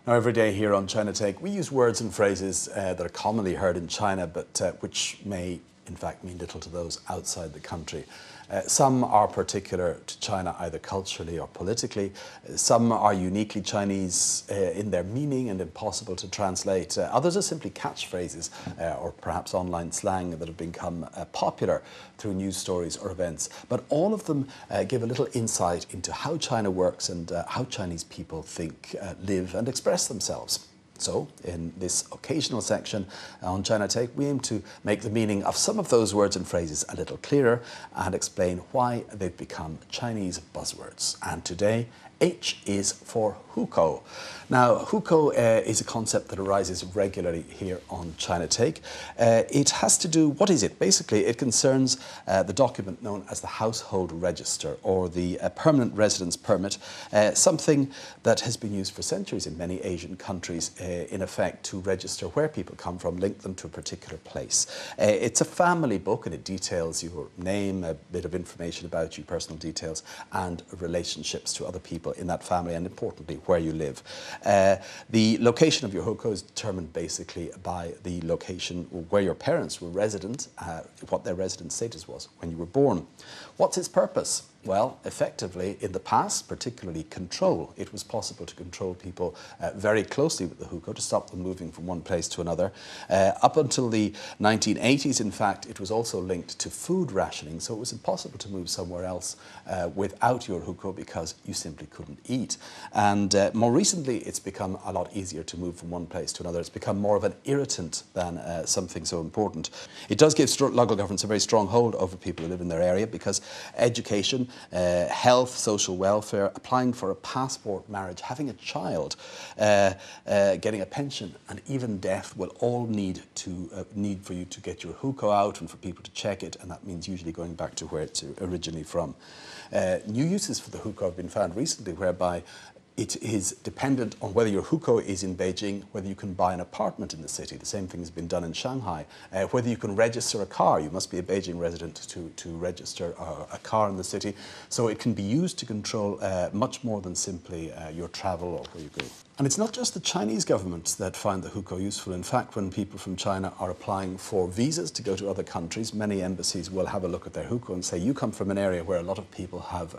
Now, every day here on China Take, we use words and phrases that are commonly heard in China, but which may, in fact, mean little to those outside the country. Some are particular to China, either culturally or politically. Some are uniquely Chinese in their meaning and impossible to translate. Others are simply catchphrases or perhaps online slang that have become popular through news stories or events. But all of them give a little insight into how China works and how Chinese people think, live and express themselves. So, in this occasional section on China Take, we aim to make the meaning of some of those words and phrases a little clearer and explain why they've become Chinese buzzwords. And today, H is for Hukou. Now, Hukou is a concept that arises regularly here on China Take. It has to do, what is it? Basically, it concerns the document known as the Household Register or the Permanent Residence Permit, something that has been used for centuries in many Asian countries, in effect, to register where people come from, link them to a particular place. It's a family book and it details your name, a bit of information about you, personal details, and relationships to other people in that family, and importantly, where you live. The location of your hukou is determined basically by the location where your parents were resident, what their resident status was when you were born. What's its purpose? Well, effectively, in the past, particularly control. It was possible to control people very closely with the hukou, to stop them moving from one place to another. Up until the 1980s, in fact, it was also linked to food rationing, so it was impossible to move somewhere else without your hukou because you simply couldn't eat. And more recently, it's become a lot easier to move from one place to another. It's become more of an irritant than something so important. It does give local governments a very strong hold over people who live in their area because education, health, social welfare, applying for a passport, marriage, having a child, getting a pension, and even death will all need for you to get your hukou out and for people to check it, and that means usually going back to where it's originally from. New uses for the hukou have been found recently whereby it is dependent on whether your hukou is in Beijing, whether you can buy an apartment in the city. The same thing has been done in Shanghai. Whether you can register a car. You must be a Beijing resident to register a car in the city. So it can be used to control much more than simply your travel or where you go. And it's not just the Chinese government that find the hukou useful. In fact, when people from China are applying for visas to go to other countries, many embassies will have a look at their hukou and say, you come from an area where a lot of people have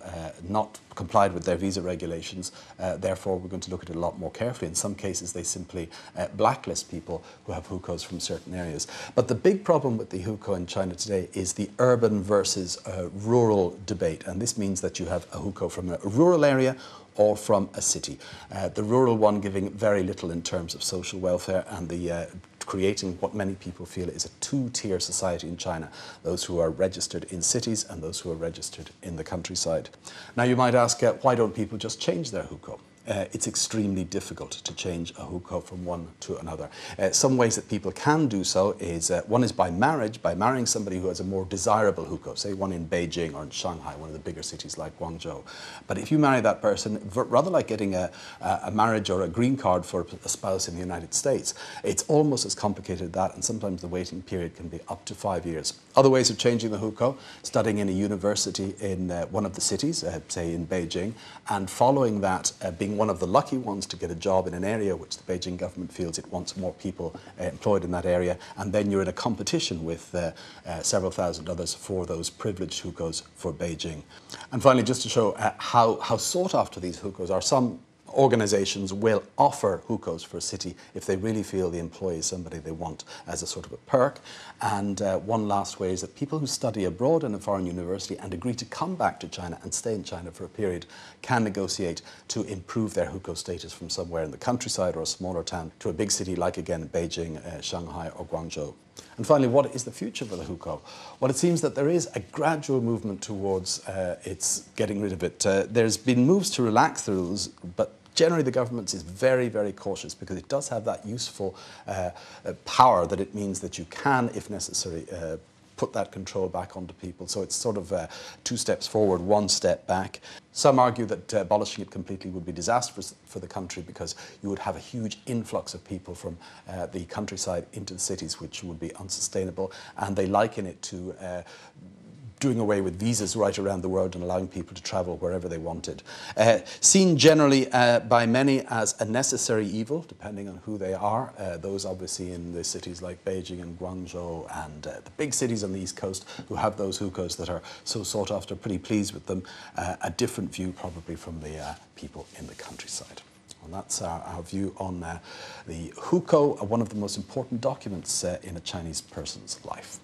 not complied with their visa regulations, therefore we're going to look at it a lot more carefully. In some cases, they simply blacklist people who have hukous from certain areas. But the big problem with the hukou in China today is the urban versus rural debate. And this means that you have a hukou from a rural area or from a city. The rural one giving very little in terms of social welfare and the creating what many people feel is a two-tier society in China, those who are registered in cities and those who are registered in the countryside. Now you might ask, why don't people just change their hukou? It's extremely difficult to change a hukou from one to another. Some ways that people can do so is, one is by marriage, by marrying somebody who has a more desirable hukou, say one in Beijing or in Shanghai, one of the bigger cities like Guangzhou. But if you marry that person, rather like getting a marriage or a green card for a spouse in the United States, it's almost as complicated as that, and sometimes the waiting period can be up to 5 years. Other ways of changing the hukou: studying in a university in one of the cities, say in Beijing, and following that, being one of the lucky ones to get a job in an area which the Beijing government feels it wants more people employed in that area, and then you're in a competition with several thousand others for those privileged hukous for Beijing. And finally, just to show how sought after these hukous are, some organisations will offer hukous for a city if they really feel the employee is somebody they want as a sort of a perk. And one last way is that people who study abroad in a foreign university and agree to come back to China and stay in China for a period can negotiate to improve their hukou status from somewhere in the countryside or a smaller town to a big city like, again, Beijing, Shanghai or Guangzhou. And finally, what is the future for the hukou? Well, it seems that there is a gradual movement towards its getting rid of it. There's been moves to relax the rules, but generally the government is very, very cautious because it does have that useful power that it means that you can, if necessary, put that control back onto people. So it's sort of 2 steps forward, 1 step back. Some argue that abolishing it completely would be disastrous for the country because you would have a huge influx of people from the countryside into the cities, which would be unsustainable. And they liken it to doing away with visas right around the world and allowing people to travel wherever they wanted. Seen generally by many as a necessary evil, depending on who they are. Those obviously in the cities like Beijing and Guangzhou and the big cities on the East Coast who have those hukous that are so sought after, pretty pleased with them. A different view probably from the people in the countryside. And that's our view on the hukou, one of the most important documents in a Chinese person's life.